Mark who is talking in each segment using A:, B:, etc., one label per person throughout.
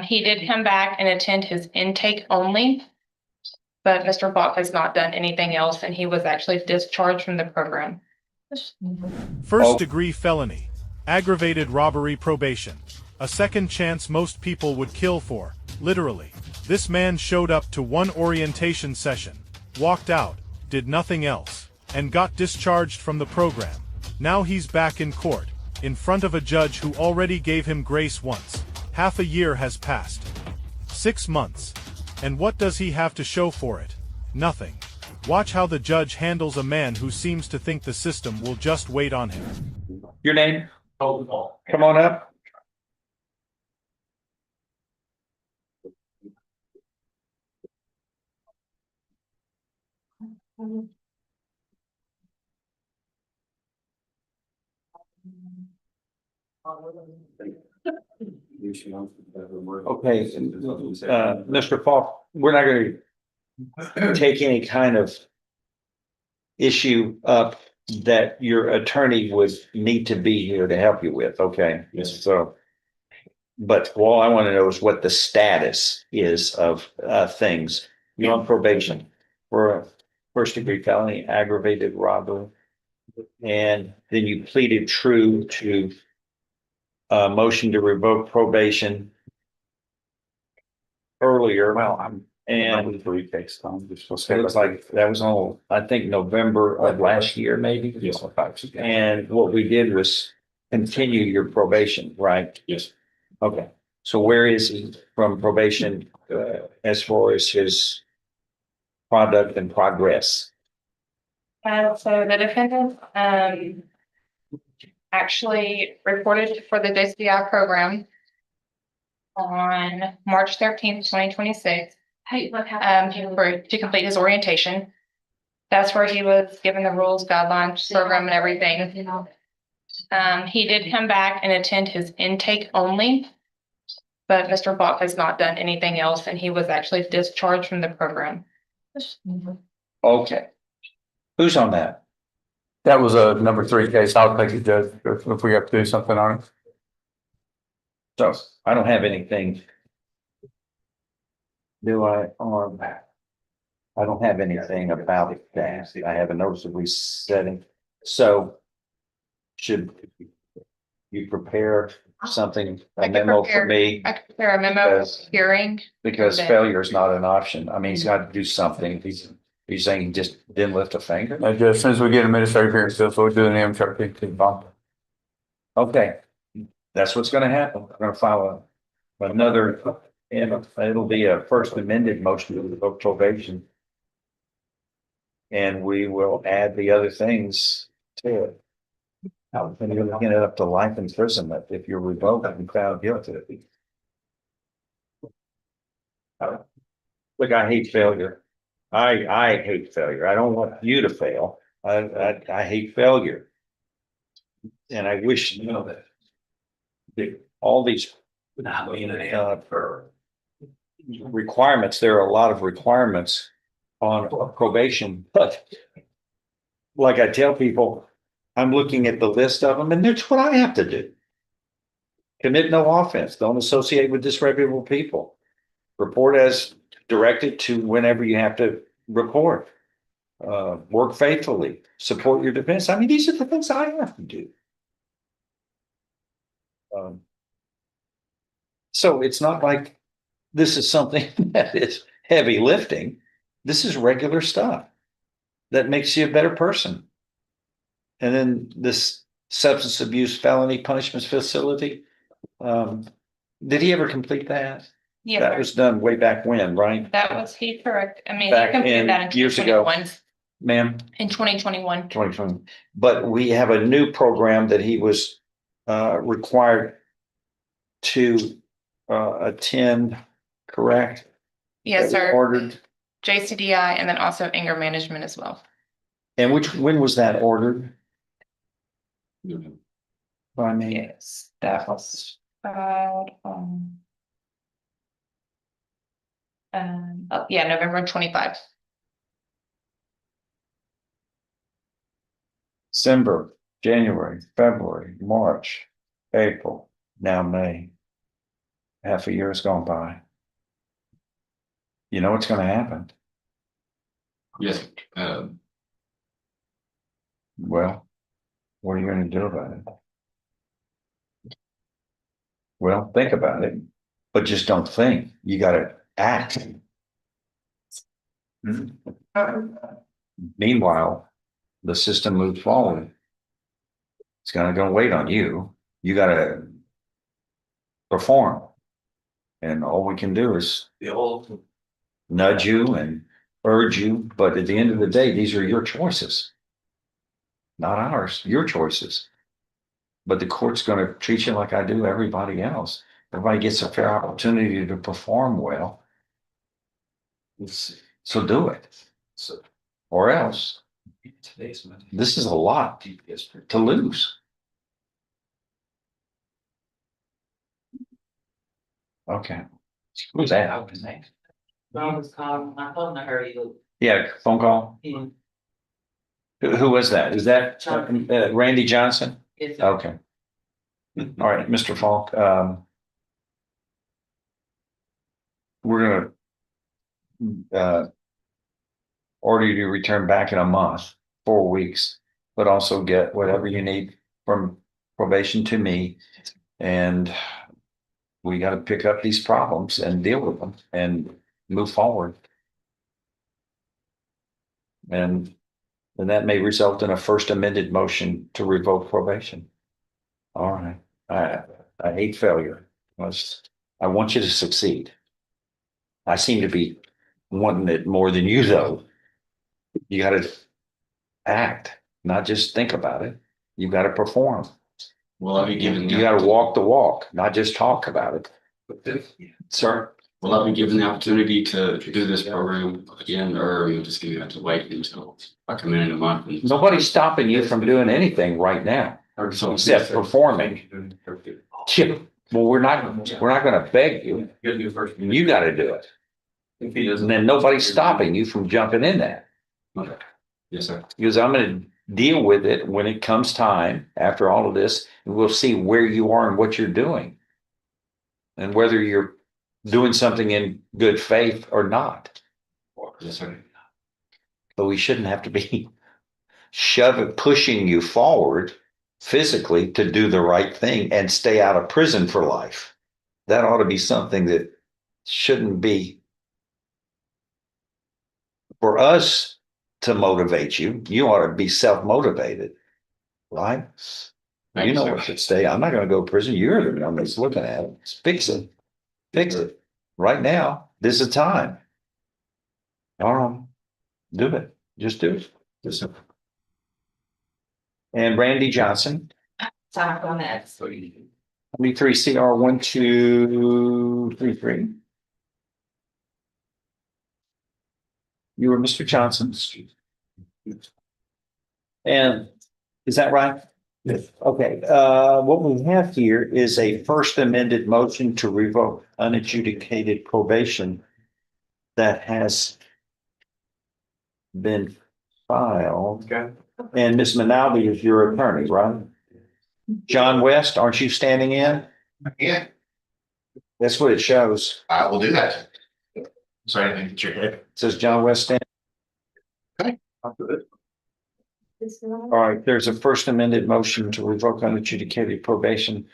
A: He did come back and attend his intake only, but Mr. Bach has not done anything else, and he was actually discharged from the program.
B: First-degree felony, aggravated robbery probation. A second chance most people would kill for, literally. This man showed up to one orientation session, walked out, did nothing else, and got discharged from the program. Now he's back in court, in front of a judge who already gave him grace once. Half a year has passed. 6 months. And what does he have to show for it? Nothing. Watch how the judge handles a man who seems to think the system will just wait on him.
C: Your name? Come on up. Okay, Mr. Falk, we're not going to take any kind of issue up that your attorney would need to be here to help you with, okay?
D: Yes.
C: So, but all I want to know is what the status is of things. You're on probation for a first-degree felony, aggravated robbery, and then you pleaded true to a motion to revoke probation earlier.
D: Well, I'm
C: And
D: briefcase.
C: it looks like that was on, I think, November of last year, maybe.
D: Yes.
C: And what we did was continue your probation, right?
D: Yes.
C: Okay. So where is he from probation as far as his product and progress?
A: So the defendant, actually reported for the JCI program on March 13th, 2026. To complete his orientation. That's where he was given the rules, guidelines, program and everything. He did come back and attend his intake only, but Mr. Bach has not done anything else, and he was actually discharged from the program.
C: Okay. Who's on that?
D: That was a number 3 case. I'll take it, Judge, if we have to do something on it.
C: So I don't have anything. Do I, I don't have anything about that. I have a notice of resetting. So should you prepare something, a memo for me?
A: I could prepare a memo
C: Because-
A: hearing.
C: Because
A: Okay.
C: failure is not an option. I mean, he's got to do something. He's saying he just didn't lift a finger.
D: Judge, as soon as we get administrative hearings, we'll do an MTRP to the bump.
C: Okay, that's what's gonna happen. We're gonna file another, and it'll be a first amended motion to revoke probation. And we will add the other things to it. And you're looking at up to life imprisonment if you're revoked and found guilty. Look, I hate failure. I hate failure. I don't want you to fail. I hate failure. And I wish, you know, that all these requirements, there are a lot of requirements on probation, but like I tell people, I'm looking at the list of them and that's what I have to do. Commit no offense, don't associate with disreputable people. Report as directed to whenever you have to report. Work faithfully, support your defense. I mean, these are the things I have to do. So it's not like this is something that is heavy lifting. This is regular stuff that makes you a better person. And then this substance abuse felony punishment facility. Did he ever complete that?
A: Yeah,
C: That was done way back when, right?
A: that was he correct. I mean, he
C: Back
A: completed that in
C: years ago.
A: 2021.
C: Ma'am?
A: In 2021.
C: 2020. But we have a new program that he was required to attend, correct?
A: Yes,
C: That was
A: sir.
C: Ordered.
A: JCDI and then also anger management as well.
C: And when was that ordered? By me?
A: Yes, that was yeah, November 25.
C: December, January, February, March, April, now May. half a year has gone by. You know what's gonna happen.
E: Yes,
C: Well, what are you gonna do about it? Well, think about it, but just don't think. You gotta act. Meanwhile, the system moves forward. It's gonna wait on you. You gotta perform. And all we can do is nudge you and urge you, but at the end of the day, these are your choices. Not ours, your choices. But the court's gonna treat you like I do everybody else. Everybody gets a fair opportunity to perform well. So do it. Or else. This is a lot to lose. Okay. Who's that?
F: Ron was calling my phone, I heard you.
C: Yeah, phone call.
F: Yeah.
C: Who was that? Is that Randy Johnson?
F: Yes, sir.
C: Okay. All right, Mr. Falk, we're gonna order you to return back in a month, 4 weeks, but also get whatever you need from probation to me. And we got to pick up these problems and deal with them and move forward. And that may result in a first amended motion to revoke probation. All right. I hate failure. I want you to succeed. I seem to be wanting it more than you, though. You got to act, not just think about it. You got to perform.
E: will I be given?
C: You got to walk the walk, not just talk about it. Sir?
E: Will I be given the opportunity to do this program again, or you'll just give me to wait until I come in a month? And
C: Nobody's stopping you from doing anything right now, except performing. Yeah. Well, we're not gonna beg you. You gotta do it. And then nobody's stopping you from jumping in there.
E: Okay. Yes, sir.
C: Because I'm gonna deal with it when it comes time after all of this, and we'll see where you are and what you're doing. And whether you're doing something in good faith or not.
E: Yes, sir.
C: But we shouldn't have to be pushing you forward physically to do the right thing and stay out of prison for life. That ought to be something that shouldn't be for us to motivate you. You ought to be self-motivated, right?
E: Thank
C: You know
E: sir.
C: what should stay. I'm not going to go to prison. You're the one that's looking at it. Fix it. Fix it. Right now, this is time. All right. Do it. Just do it.
E: Yes, sir.
C: And Randy Johnson,
F: Talk on that.
C: 23 CR 1233. You were Mr. Johnson. And is that right? Yes. Okay, what we have here is a first amended motion to revoke unadjudicated probation that has been filed.
E: Okay.
C: And Ms. Manalbi is your attorney, right? John West, aren't you standing in?
G: Yeah,
C: That's what it shows.
G: I will do that. Sorry, I didn't get your head.
C: It says John West standing.
G: I'll do it.
C: All right, there's a first amended motion to revoke unadjudicated probation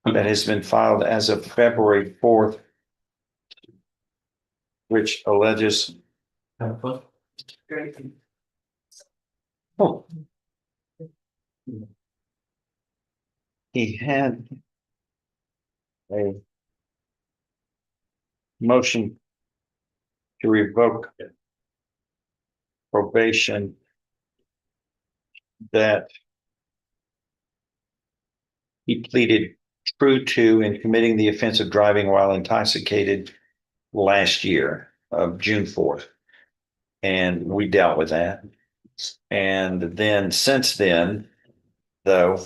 C: that has been filed as of February 4th, which alleges. Oh. He had a motion to revoke probation that he pleaded true to in committing the offense of driving while intoxicated last year of June 4th. And we dealt with that. And then since then, though,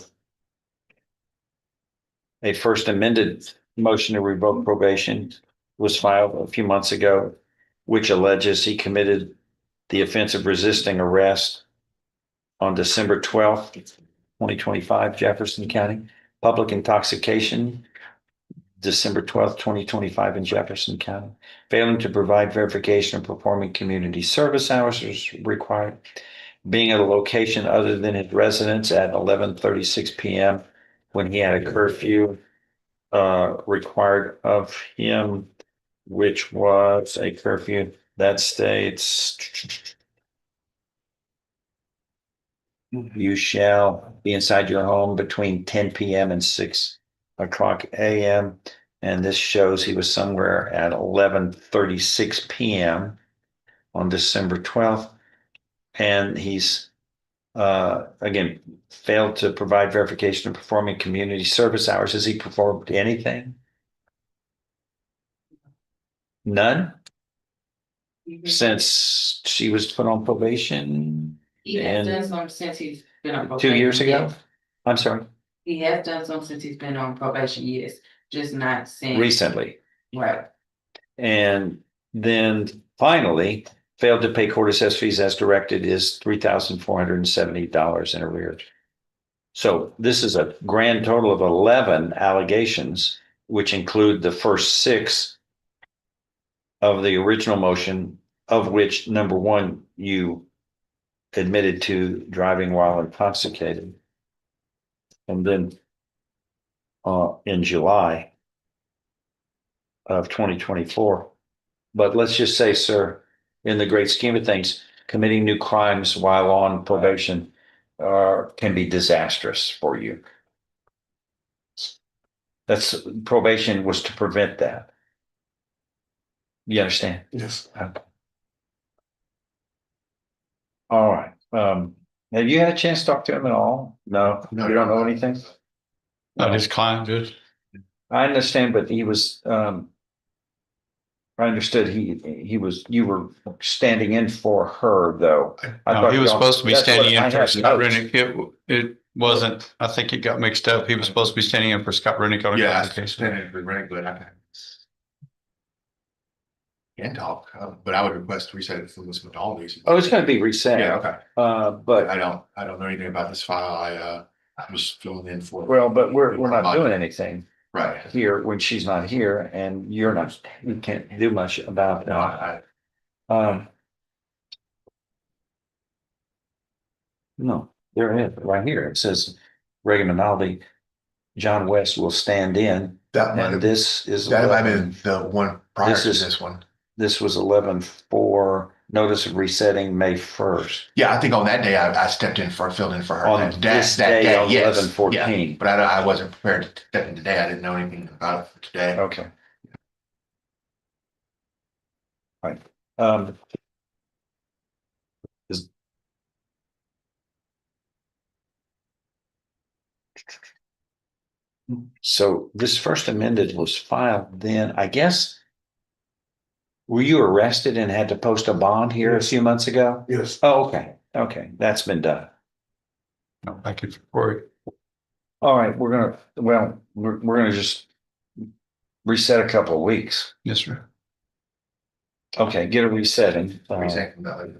C: a first amended motion to revoke probation was filed a few months ago, which alleges he committed the offense of resisting arrest on December 12th, 2025, Jefferson County, public intoxication, December 12th, 2025 in Jefferson County. Failing to provide verification of performing community service hours is required. Being at a location other than his residence at 11:36 p.m. when he had a curfew required of him, which was a curfew that states you shall be inside your home between 10 p.m. and 6 o'clock a.m. And this shows he was somewhere at 11:36 p.m. on December 12th. And he's, again, failed to provide verification of performing community service hours. Has he performed anything? None? Since she was put on probation?
F: He has
C: And
F: done some since he's been on
C: 2
F: probation.
C: years ago?
F: yes.
C: I'm sorry,
F: He has done some since he's been on probation, yes, just not since.
C: recently.
F: Right.
C: And then finally, failed to pay court assessed fees as directed is $3,470 in arrears. So this is a grand total of 11 allegations, which include the first 6 of the original motion, of which number 1, you admitted to driving while intoxicated. And then in July of 2024. But let's just say, sir, in the great scheme of things, committing new crimes while on probation can be disastrous for you. Probation was to prevent that. You understand?
G: Yes.
C: Okay. All right. Have you had a chance to talk to him at all? No,
G: No.
C: you don't know anything?
D: Not his client, Judge.
C: I understand, but he was, I understood you were standing in for her, though. I
D: No,
C: thought
D: he was
C: y'all-
D: supposed to be
C: that's
D: standing
C: what I
D: in for
C: have
D: Scott
C: notes.
D: Rennick. It wasn't, I think it got mixed up. He was supposed to be standing in for Scott Rennick on a
G: Yeah,
D: couple
G: I
D: cases.
G: standing for running, but I can't talk, but I would request to reset it for this with all these.
C: Oh, it's gonna be reset.
G: Yeah, okay.
C: But,
G: I don't know anything about this file. I was filling in for.
C: well, but we're not doing anything
G: Right.
C: here when she's not here and you can't do much about
G: No,
C: that.
G: I,
C: No, there is, right here. It says Reagan Minaldi, John West will stand in,
G: that might
C: and
G: have,
C: this is.
G: that might have
C: 11
G: been the one prior
C: This
G: to
C: is-
G: this one.
C: This was 11/4, notice of resetting May 1st.
G: Yeah, I think on that day I stepped in filled in for her.
C: On
G: That-
C: this
G: that
C: day on
G: yes,
C: 11/14.
G: yeah. But I wasn't prepared to step in today. I didn't know anything about it for today.
C: Okay. Right. Is- So this first amended was filed then, I guess. Were you arrested and had to post a bond here a few months ago?
G: Yes.
C: Oh, okay, okay, that's been done.
D: No, thank you for it.
C: All right, we're gonna just reset a couple of weeks.
D: Yes, sir.
C: Okay, get a resetting.
G: Reset, no.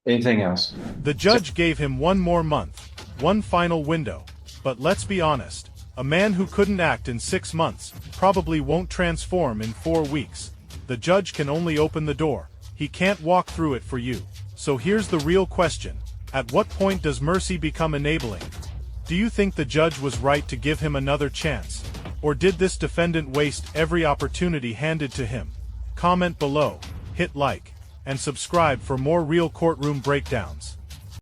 C: Anything else?
B: The judge gave him 1 more month, one final window. But let's be honest, a man who couldn't act in 6 months probably won't transform in 4 weeks. The judge can only open the door. He can't walk through it for you. So here's the real question. At what point does mercy become enabling? Do you think the judge was right to give him another chance? Or did this defendant waste every opportunity handed to him? Comment below, hit like, and subscribe for more real courtroom breakdowns.